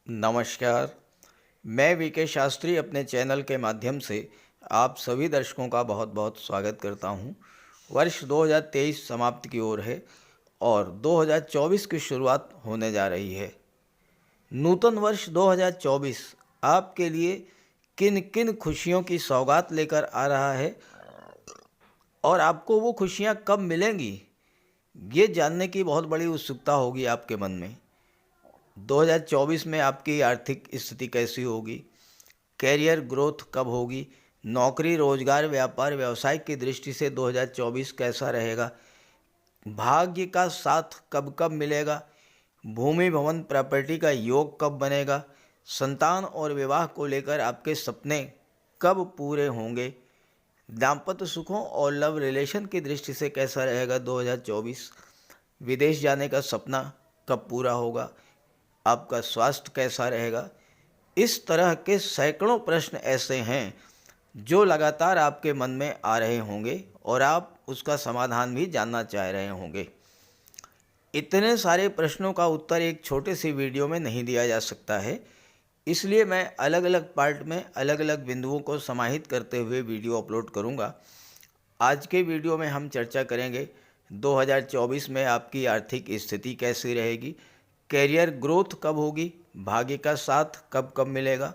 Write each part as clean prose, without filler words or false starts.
नमस्कार। मैं वीके शास्त्री अपने चैनल के माध्यम से आप सभी दर्शकों का बहुत बहुत स्वागत करता हूं। वर्ष 2023 समाप्ति की ओर है और 2024 की शुरुआत होने जा रही है। नूतन वर्ष 2024 आपके लिए किन किन खुशियों की सौगात लेकर आ रहा है और आपको वो खुशियां कब मिलेंगी, ये जानने की बहुत बड़ी उत्सुकता होगी आपके मन में। 2024 में आपकी आर्थिक स्थिति कैसी होगी, कैरियर ग्रोथ कब होगी, नौकरी, रोजगार, व्यापार, व्यवसाय की दृष्टि से 2024 कैसा रहेगा, भाग्य का साथ कब कब मिलेगा, भूमि भवन प्रॉपर्टी का योग कब बनेगा, संतान और विवाह को लेकर आपके सपने कब पूरे होंगे, दाम्पत्य सुखों और लव रिलेशन की दृष्टि से कैसा रहेगा 2024, विदेश जाने का सपना कब पूरा होगा, आपका स्वास्थ्य कैसा रहेगा। इस तरह के सैकड़ों प्रश्न ऐसे हैं जो लगातार आपके मन में आ रहे होंगे और आप उसका समाधान भी जानना चाह रहे होंगे। इतने सारे प्रश्नों का उत्तर एक छोटे सी वीडियो में नहीं दिया जा सकता है, इसलिए मैं अलग अलग पार्ट में अलग अलग बिंदुओं को समाहित करते हुए वीडियो अपलोड करूंगा। आज के वीडियो में हम चर्चा करेंगे 2024 में आपकी आर्थिक स्थिति कैसी रहेगी, कैरियर ग्रोथ कब होगी, भाग्य का साथ कब कब मिलेगा।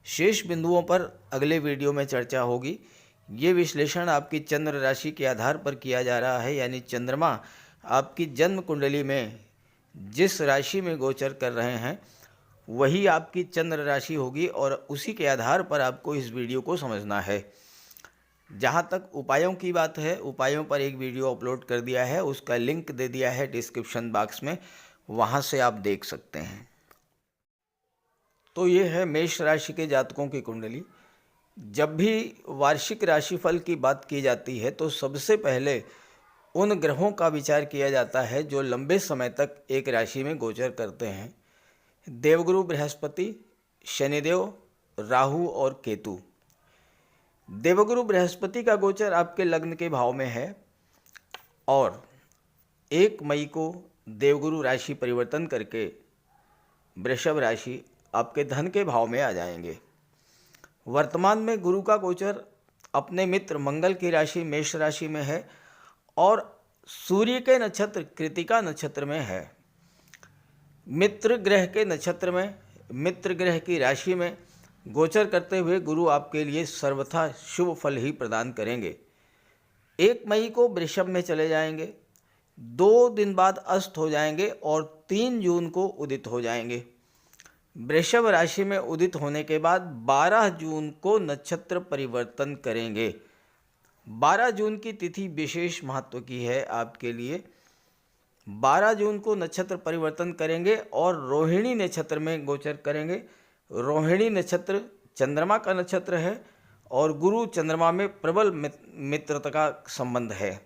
शेष बिंदुओं पर अगले वीडियो में चर्चा होगी। ये विश्लेषण आपकी चंद्र राशि के आधार पर किया जा रहा है, यानी चंद्रमा आपकी जन्म कुंडली में जिस राशि में गोचर कर रहे हैं वही आपकी चंद्र राशि होगी और उसी के आधार पर आपको इस वीडियो को समझना है। जहाँ तक उपायों की बात है, उपायों पर एक वीडियो अपलोड कर दिया है, उसका लिंक दे दिया है डिस्क्रिप्शन बॉक्स में, वहाँ से आप देख सकते हैं। तो ये है मेष राशि के जातकों की कुंडली। जब भी वार्षिक राशिफल की बात की जाती है तो सबसे पहले उन ग्रहों का विचार किया जाता है जो लंबे समय तक एक राशि में गोचर करते हैं। देवगुरु बृहस्पति, शनिदेव, राहु और केतु। देवगुरु बृहस्पति का गोचर आपके लग्न के भाव में है और 1 मई को देवगुरु राशि परिवर्तन करके वृषभ राशि आपके धन के भाव में आ जाएंगे। वर्तमान में गुरु का गोचर अपने मित्र मंगल की राशि मेष राशि में है और सूर्य के नक्षत्र कृतिका नक्षत्र में है। मित्र ग्रह के नक्षत्र में, मित्र ग्रह की राशि में गोचर करते हुए गुरु आपके लिए सर्वथा शुभ फल ही प्रदान करेंगे। 1 मई को वृषभ में चले जाएंगे, 2 दिन बाद अस्त हो जाएंगे और 3 जून को उदित हो जाएंगे। वृषभ राशि में उदित होने के बाद 12 जून को नक्षत्र परिवर्तन करेंगे। 12 जून की तिथि विशेष महत्व की है आपके लिए। 12 जून को नक्षत्र परिवर्तन करेंगे और रोहिणी नक्षत्र में गोचर करेंगे। रोहिणी नक्षत्र चंद्रमा का नक्षत्र है और गुरु चंद्रमा में प्रबल मित्रता का संबंध है।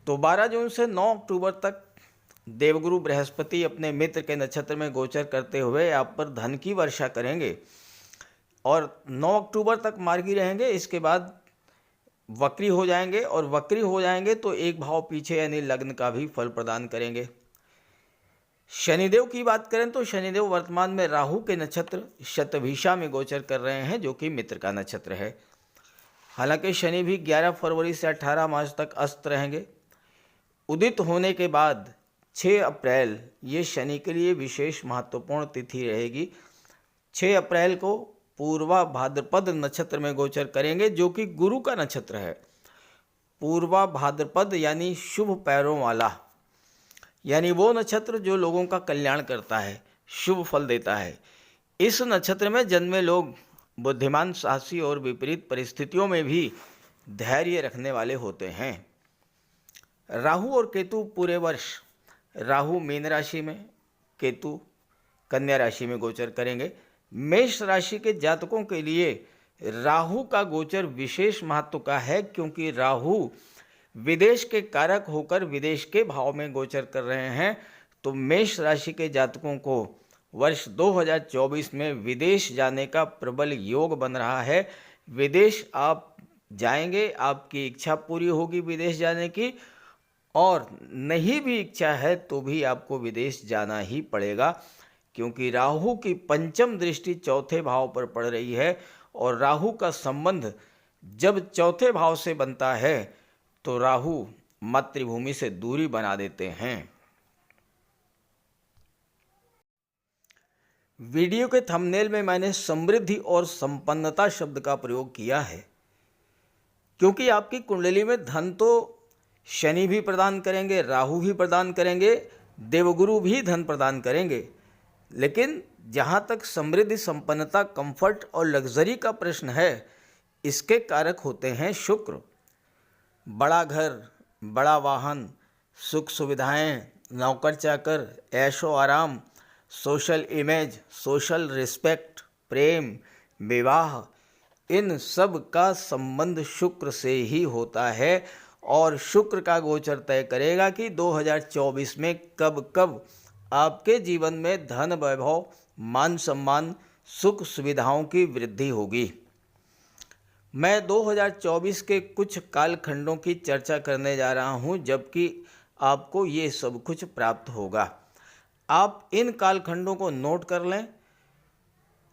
तो 12 जून से 9 अक्टूबर तक देवगुरु बृहस्पति अपने मित्र के नक्षत्र में गोचर करते हुए आप पर धन की वर्षा करेंगे और 9 अक्टूबर तक मार्गी रहेंगे। इसके बाद वक्री हो जाएंगे और वक्री हो जाएंगे तो एक भाव पीछे यानी लग्न का भी फल प्रदान करेंगे। शनिदेव की बात करें तो शनिदेव वर्तमान में राहु के नक्षत्र शतभिषा में गोचर कर रहे हैं जो कि मित्र का नक्षत्र है। हालांकि शनि भी 11 फरवरी से 18 मार्च तक अस्त रहेंगे। उदित होने के बाद 6 अप्रैल ये शनि के लिए विशेष महत्वपूर्ण तिथि रहेगी। 6 अप्रैल को पूर्वा भाद्रपद नक्षत्र में गोचर करेंगे जो कि गुरु का नक्षत्र है। पूर्वा भाद्रपद यानी शुभ पैरों वाला, यानी वो नक्षत्र जो लोगों का कल्याण करता है, शुभ फल देता है। इस नक्षत्र में जन्मे लोग बुद्धिमान, साहसी और विपरीत परिस्थितियों में भी धैर्य रखने वाले होते हैं। राहु और केतु पूरे वर्ष, राहु मीन राशि में, केतु कन्या राशि में गोचर करेंगे। मेष राशि के जातकों के लिए राहु का गोचर विशेष महत्व का है क्योंकि राहु विदेश के कारक होकर विदेश के भाव में गोचर कर रहे हैं। तो मेष राशि के जातकों को वर्ष 2024 में विदेश जाने का प्रबल योग बन रहा है। विदेश आप जाएंगे, आपकी इच्छा पूरी होगी विदेश जाने की, और नहीं भी इच्छा है तो भी आपको विदेश जाना ही पड़ेगा। क्योंकि राहु की पंचम दृष्टि चौथे भाव पर पड़ रही है और राहु का संबंध जब चौथे भाव से बनता है तो राहु मातृभूमि से दूरी बना देते हैं। वीडियो के थंबनेल में मैंने समृद्धि और संपन्नता शब्द का प्रयोग किया है क्योंकि आपकी कुंडली में धन तो शनि भी प्रदान करेंगे, राहु भी प्रदान करेंगे, देवगुरु भी धन प्रदान करेंगे, लेकिन जहाँ तक समृद्धि, संपन्नता, कंफर्ट और लग्जरी का प्रश्न है, इसके कारक होते हैं शुक्र। बड़ा घर, बड़ा वाहन, सुख सुविधाएं, नौकर चाकर, ऐशो आराम, सोशल इमेज, सोशल रिस्पेक्ट, प्रेम, विवाह, इन सब का संबंध शुक्र से ही होता है और शुक्र का गोचर तय करेगा कि 2024 में कब कब आपके जीवन में धन, वैभव, मान सम्मान, सुख सुविधाओं की वृद्धि होगी। मैं 2024 के कुछ कालखंडों की चर्चा करने जा रहा हूं, जबकि आपको ये सब कुछ प्राप्त होगा। आप इन कालखंडों को नोट कर लें।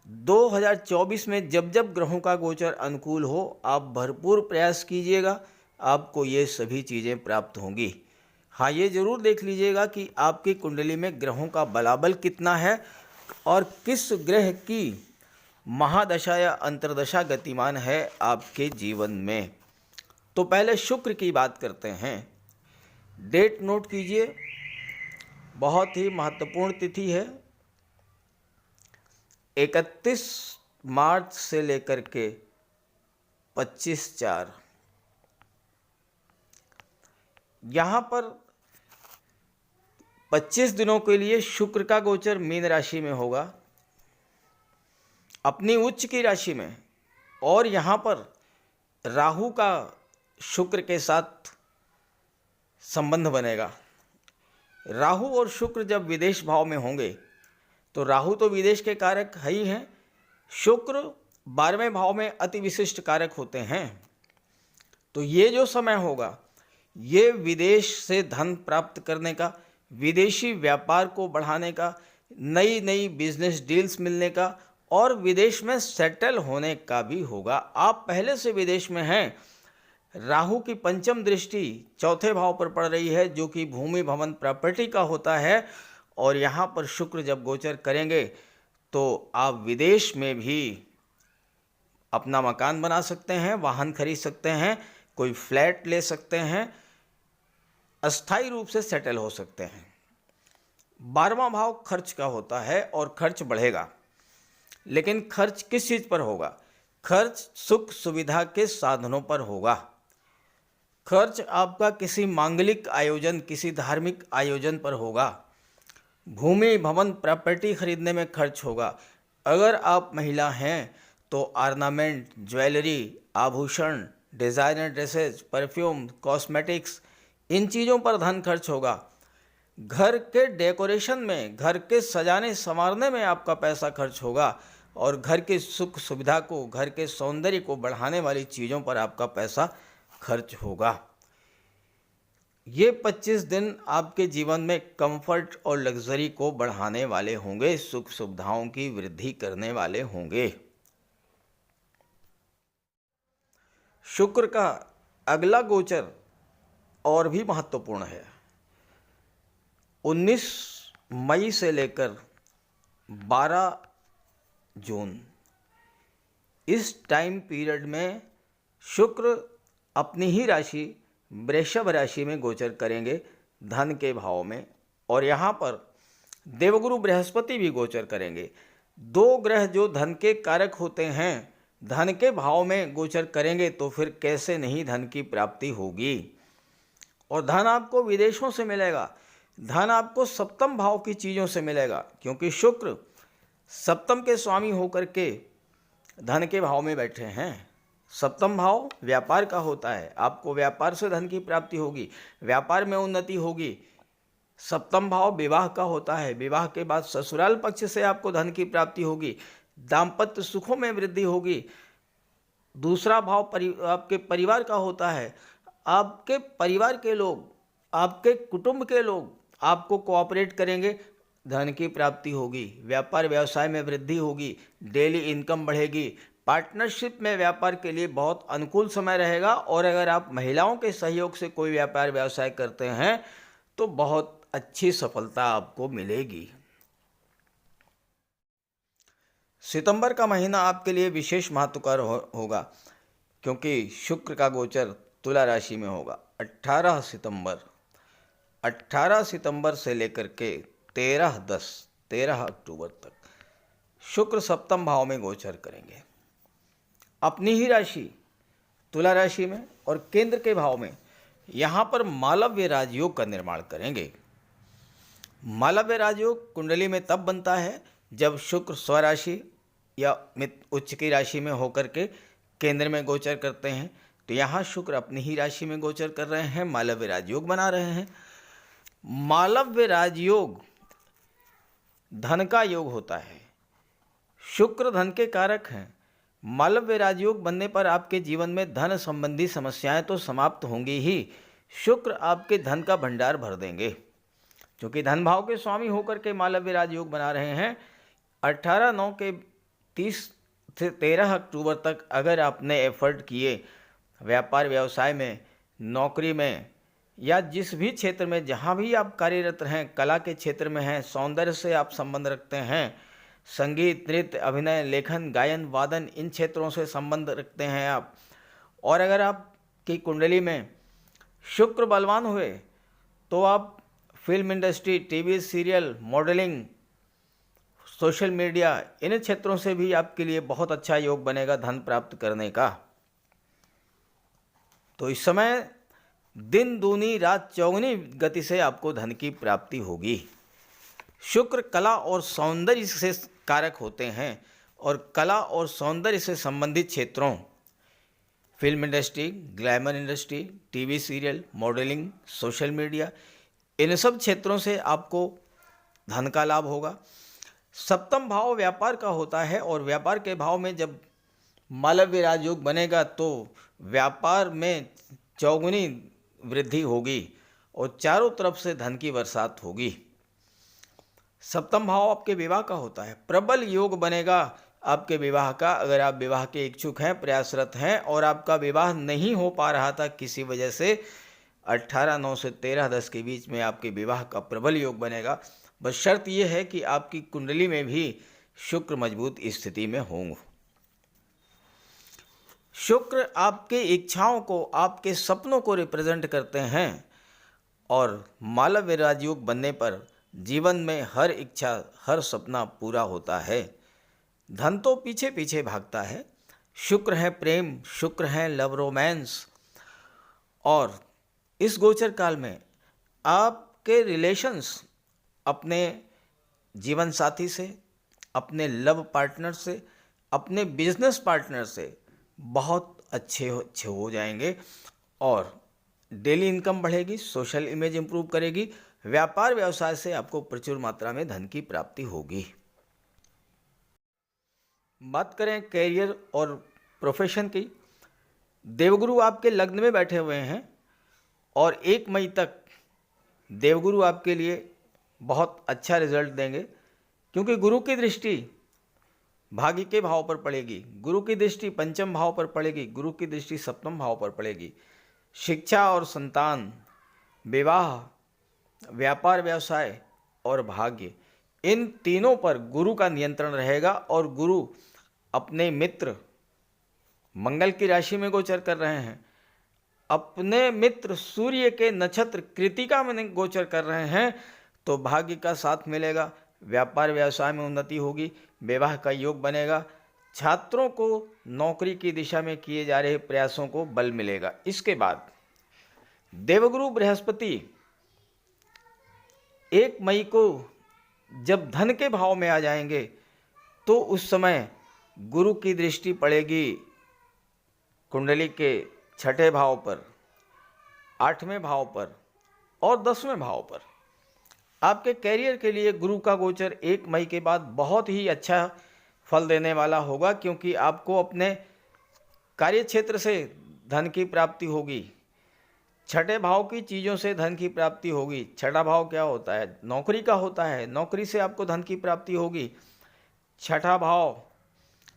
2024 में जब जब ग्रहों का गोचर अनुकूल हो, आप भरपूर प्रयास कीजिएगा, आपको ये सभी चीज़ें प्राप्त होंगी। हाँ, ये ज़रूर देख लीजिएगा कि आपकी कुंडली में ग्रहों का बलाबल कितना है और किस ग्रह की महादशा या अंतर्दशा गतिमान है आपके जीवन में। तो पहले शुक्र की बात करते हैं। डेट नोट कीजिए, बहुत ही महत्वपूर्ण तिथि है। 31 मार्च से लेकर के 25/4, यहाँ पर 25 दिनों के लिए शुक्र का गोचर मीन राशि में होगा, अपनी उच्च की राशि में, और यहाँ पर राहु का शुक्र के साथ संबंध बनेगा। राहु और शुक्र जब विदेश भाव में होंगे तो राहु तो विदेश के कारक है ही हैं, शुक्र 12वें भाव में अति विशिष्ट कारक होते हैं। तो ये जो समय होगा, ये विदेश से धन प्राप्त करने का, विदेशी व्यापार को बढ़ाने का, नई नई बिजनेस डील्स मिलने का और विदेश में सेटल होने का भी होगा। आप पहले से विदेश में हैं, राहु की पंचम दृष्टि चौथे भाव पर पड़ रही है जो कि भूमि, भवन, प्रॉपर्टी का होता है, और यहाँ पर शुक्र जब गोचर करेंगे तो आप विदेश में भी अपना मकान बना सकते हैं, वाहन खरीद सकते हैं, कोई फ्लैट ले सकते हैं, अस्थायी रूप से सेटल हो सकते हैं। 12वां भाव खर्च का होता है और खर्च बढ़ेगा, लेकिन खर्च किस चीज़ पर होगा? खर्च सुख सुविधा के साधनों पर होगा। खर्च आपका किसी मांगलिक आयोजन, किसी धार्मिक आयोजन पर होगा। भूमि, भवन, प्रॉपर्टी खरीदने में खर्च होगा। अगर आप महिला हैं तो ऑर्नामेंट, ज्वेलरी, आभूषण, डिज़ाइनर ड्रेसेस, परफ्यूम, कॉस्मेटिक्स, इन चीज़ों पर धन खर्च होगा। घर के डेकोरेशन में, घर के सजाने संवारने में आपका पैसा खर्च होगा और घर की सुख सुविधा को, घर के सौंदर्य को बढ़ाने वाली चीज़ों पर आपका पैसा खर्च होगा। ये 25 दिन आपके जीवन में कंफर्ट और लग्जरी को बढ़ाने वाले होंगे, सुख सुविधाओं की वृद्धि करने वाले होंगे। शुक्र का अगला गोचर और भी महत्वपूर्ण है। 19 मई से लेकर 12 जून, इस टाइम पीरियड में शुक्र अपनी ही राशि वृषभ राशि में गोचर करेंगे, धन के भाव में, और यहाँ पर देवगुरु बृहस्पति भी गोचर करेंगे। दो ग्रह जो धन के कारक होते हैं, धन के भाव में गोचर करेंगे तो फिर कैसे नहीं धन की प्राप्ति होगी। और धन आपको विदेशों से मिलेगा, धन आपको सप्तम भाव की चीज़ों से मिलेगा, क्योंकि शुक्र सप्तम के स्वामी होकर के धन के भाव में बैठे हैं। सप्तम भाव व्यापार का होता है, आपको व्यापार से धन की प्राप्ति होगी, व्यापार में उन्नति होगी। सप्तम भाव विवाह का होता है, विवाह के बाद ससुराल पक्ष से आपको धन की प्राप्ति होगी, दाम्पत्य सुखों में वृद्धि होगी। दूसरा भाव आपके परिवार का होता है, आपके परिवार के लोग, आपके कुटुंब के लोग आपको कोऑपरेट करेंगे, धन की प्राप्ति होगी, व्यापार व्यवसाय में वृद्धि होगी, डेली इनकम बढ़ेगी। पार्टनरशिप में व्यापार के लिए बहुत अनुकूल समय रहेगा। और अगर आप महिलाओं के सहयोग से कोई व्यापार व्यवसाय करते हैं तो बहुत अच्छी सफलता आपको मिलेगी। सितंबर का महीना आपके लिए विशेष महत्व का होगा, क्योंकि शुक्र का गोचर तुला राशि में होगा। 18 सितंबर से लेकर के 13 अक्टूबर तक शुक्र सप्तम भाव में गोचर करेंगे। अपनी ही राशि तुला राशि में और केंद्र के भाव में यहाँ पर मालव्य राजयोग का निर्माण करेंगे। मालव्य राजयोग कुंडली में तब बनता है जब शुक्र स्वराशि या उच्च की राशि में होकर के केंद्र में गोचर करते हैं। तो यहाँ शुक्र अपनी ही राशि में गोचर कर रहे हैं, मालव्य राजयोग बना रहे हैं। मालव्य राजयोग धन का योग होता है, शुक्र धन के कारक हैं। मालव्य राजयोग बनने पर आपके जीवन में धन संबंधी समस्याएं तो समाप्त होंगी ही, शुक्र आपके धन का भंडार भर देंगे। क्योंकि धन भाव के स्वामी होकर के मालव्य राजयोग बना रहे हैं। 18/9 के 30 से 13 अक्टूबर तक अगर आपने एफर्ट किए व्यापार व्यवसाय में, नौकरी में या जिस भी क्षेत्र में जहाँ भी आप कार्यरत हैं, कला के क्षेत्र में हैं, सौंदर्य से आप संबंध रखते हैं, संगीत, नृत्य, अभिनय, लेखन, गायन, वादन, इन क्षेत्रों से संबंध रखते हैं आप, और अगर आपकी कुंडली में शुक्र बलवान हुए तो आप film industry, TV serial, modelling, social media, इन क्षेत्रों से भी आपके लिए बहुत अच्छा योग बनेगा धन प्राप्त करने का। तो इस समय दिन दूनी रात चौगुनी गति से आपको धन की प्राप्ति होगी। शुक्र कला और सौंदर्य से कारक होते हैं, और कला और सौंदर्य से संबंधित क्षेत्रों, film industry, glamour industry, TV serial, modelling, social media, इन सब क्षेत्रों से आपको धन का लाभ होगा। सप्तम भाव व्यापार का होता है, और व्यापार के भाव में जब मालव्य राजयोग बनेगा तो व्यापार में चौगुनी वृद्धि होगी और चारों तरफ से धन की बरसात होगी। सप्तम भाव आपके विवाह का होता है, प्रबल योग बनेगा आपके विवाह का। अगर आप विवाह के इच्छुक हैं, प्रयासरत हैं और आपका विवाह नहीं हो पा रहा था किसी वजह से, 18/9 से 13/10 के बीच में आपके विवाह का प्रबल योग बनेगा। बस शर्त यह है कि आपकी कुंडली में भी शुक्र मजबूत स्थिति में होंगे। शुक्र आपके इच्छाओं को, आपके सपनों को रिप्रेजेंट करते हैं, और मालव्य राजयोग बनने पर जीवन में हर इच्छा, हर सपना पूरा होता है। धन तो पीछे पीछे भागता है। शुक्र है प्रेम, शुक्र है लव रोमांस, और इस गोचर काल में आपके रिलेशंस अपने जीवन साथी से, अपने लव पार्टनर से, अपने बिजनेस पार्टनर से बहुत अच्छे हो जाएंगे, और डेली इनकम बढ़ेगी, सोशल इमेज इंप्रूव करेगी, व्यापार व्यवसाय से आपको प्रचुर मात्रा में धन की प्राप्ति होगी। बात करें कैरियर और प्रोफेशन की, देवगुरु आपके लग्न में बैठे हुए हैं, और 1 मई तक देवगुरु आपके लिए बहुत अच्छा रिजल्ट देंगे, क्योंकि गुरु की दृष्टि भाग्य के भाव पर पड़ेगी, गुरु की दृष्टि पंचम भाव पर पड़ेगी, गुरु की दृष्टि सप्तम भाव पर पड़ेगी। शिक्षा और संतान, विवाह, व्यापार व्यवसाय और भाग्य, इन तीनों पर गुरु का नियंत्रण रहेगा, और गुरु अपने मित्र मंगल की राशि में गोचर कर रहे हैं, अपने मित्र सूर्य के नक्षत्र कृतिका में गोचर कर रहे हैं। तो भाग्य का साथ मिलेगा, व्यापार व्यवसाय में उन्नति होगी, विवाह का योग बनेगा, छात्रों को नौकरी की दिशा में किए जा रहे प्रयासों को बल मिलेगा। इसके बाद देवगुरु बृहस्पति 1 मई को जब धन के भाव में आ जाएंगे, तो उस समय गुरु की दृष्टि पड़ेगी कुंडली के 6ठे भाव पर, 8वें भाव पर और 10वें भाव पर। आपके कैरियर के लिए गुरु का गोचर 1 मई के बाद बहुत ही अच्छा फल देने वाला होगा, क्योंकि आपको अपने कार्य क्षेत्र से धन की प्राप्ति होगी, छठे भाव की चीज़ों से धन की प्राप्ति होगी। छठा भाव क्या होता है? नौकरी का होता है, नौकरी से आपको धन की प्राप्ति होगी। छठा भाव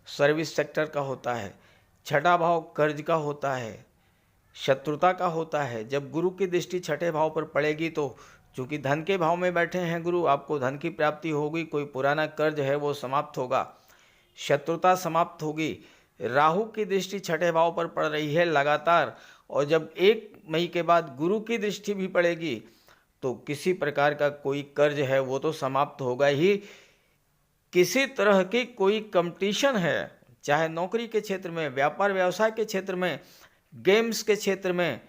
सर्विस सेक्टर का होता है। छठा भाव कर्ज का होता है, शत्रुता का होता है। जब गुरु की दृष्टि छठे भाव पर पड़ेगी तो चूंकि धन के भाव में बैठे हैं गुरु, आपको धन की प्राप्ति होगी। कोई पुराना कर्ज है वो समाप्त होगा, शत्रुता समाप्त होगी। राहु की दृष्टि छठे भाव पर पड़ रही है लगातार, और जब 1 मई के बाद गुरु की दृष्टि भी पड़ेगी तो किसी प्रकार का कोई कर्ज है वो तो समाप्त होगा ही। किसी तरह की कोई कंपटीशन है, चाहे नौकरी के क्षेत्र में, व्यापार व्यवसाय के क्षेत्र में, गेम्स के क्षेत्र में,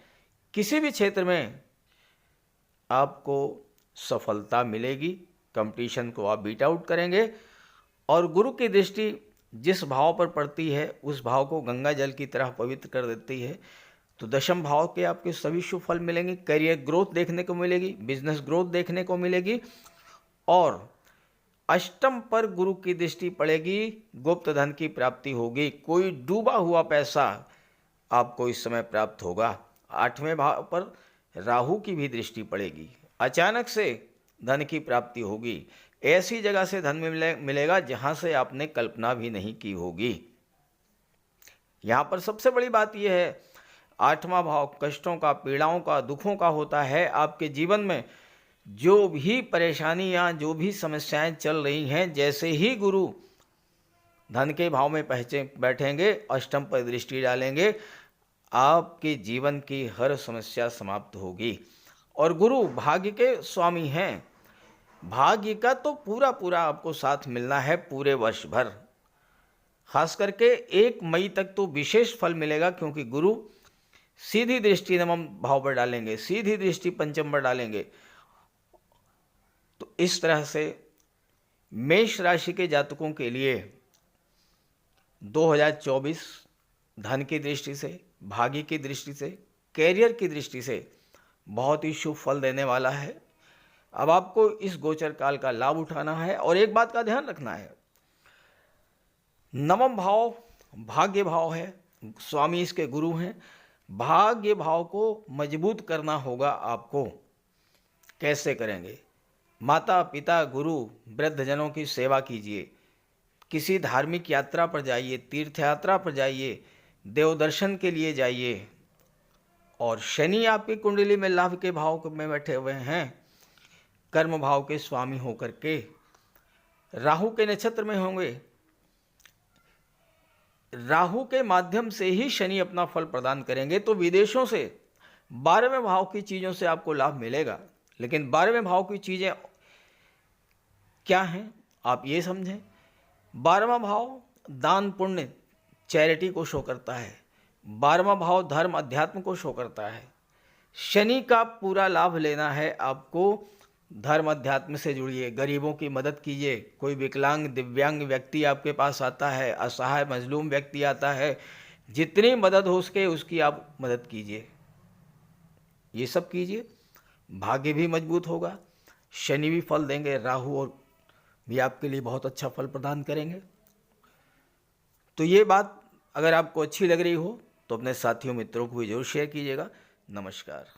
किसी भी क्षेत्र में आपको सफलता मिलेगी। कंपटीशन को आप बीट आउट करेंगे। और गुरु की दृष्टि जिस भाव पर पड़ती है उस भाव को गंगा जल की तरह पवित्र कर देती है। तो दशम भाव के आपके सभी शुभ फल मिलेंगे। करियर ग्रोथ देखने को मिलेगी, बिजनेस ग्रोथ देखने को मिलेगी। और अष्टम पर गुरु की दृष्टि पड़ेगी, गुप्त धन की प्राप्ति होगी। कोई डूबा हुआ पैसा आपको इस समय प्राप्त होगा। 8वें भाव पर राहु की भी दृष्टि पड़ेगी, अचानक से धन की प्राप्ति होगी। ऐसी जगह से धन मिलेगा जहां से आपने कल्पना भी नहीं की होगी। यहां पर सबसे बड़ी बात यह है, 8वां भाव कष्टों का, पीड़ाओं का, दुखों का होता है। आपके जीवन में जो भी परेशानियां, जो भी समस्याएं चल रही हैं, जैसे ही गुरु धन के भाव में बैठेंगे, अष्टम पर दृष्टि डालेंगे, आपके जीवन की हर समस्या समाप्त होगी। और गुरु भाग्य के स्वामी हैं। भाग्य का तो पूरा पूरा आपको साथ मिलना है पूरे वर्ष भर। खास करके 1 मई तक तो विशेष फल मिलेगा, क्योंकि गुरु सीधी दृष्टि नवम भाव पर डालेंगे, सीधी दृष्टि पंचम पर डालेंगे। तो इस तरह से मेष राशि के जातकों के लिए 2024 धन की दृष्टि से, भाग्य की दृष्टि से, कैरियर की दृष्टि से बहुत ही शुभ फल देने वाला है। अब आपको इस गोचर काल का लाभ उठाना है। और एक बात का ध्यान रखना है, नवम भाव भाग्य भाव है, स्वामी इसके गुरु हैं। भाग्य भाव को मजबूत करना होगा आपको। कैसे करेंगे? माता पिता गुरु वृद्धजनों की सेवा कीजिए, किसी धार्मिक यात्रा पर जाइए, तीर्थ यात्रा पर जाइए, देव दर्शन के लिए जाइए। और शनि आपकी कुंडली में लाभ के भाव में बैठे हुए हैं, कर्म भाव के स्वामी होकर के राहु के नक्षत्र में होंगे। राहु के माध्यम से ही शनि अपना फल प्रदान करेंगे। तो विदेशों से 12वें भाव की चीज़ों से आपको लाभ मिलेगा। लेकिन 12वें भाव की चीज़ें क्या हैं आप ये समझें। 12वां भाव दान पुण्य चैरिटी को शो करता है। 12वां भाव धर्म अध्यात्म को शो करता है। शनि का पूरा लाभ लेना है आपको। धर्म अध्यात्म से जुड़िए, गरीबों की मदद कीजिए। कोई विकलांग दिव्यांग व्यक्ति आपके पास आता है, असहाय मजलूम व्यक्ति आता है, जितनी मदद हो सके उसकी आप मदद कीजिए। ये सब कीजिए, भाग्य भी मजबूत होगा, शनि भी फल देंगे, राहु और भी आपके लिए बहुत अच्छा फल प्रदान करेंगे। तो ये बात अगर आपको अच्छी लग रही हो तो अपने साथियों मित्रों को भी जरूर शेयर कीजिएगा। नमस्कार।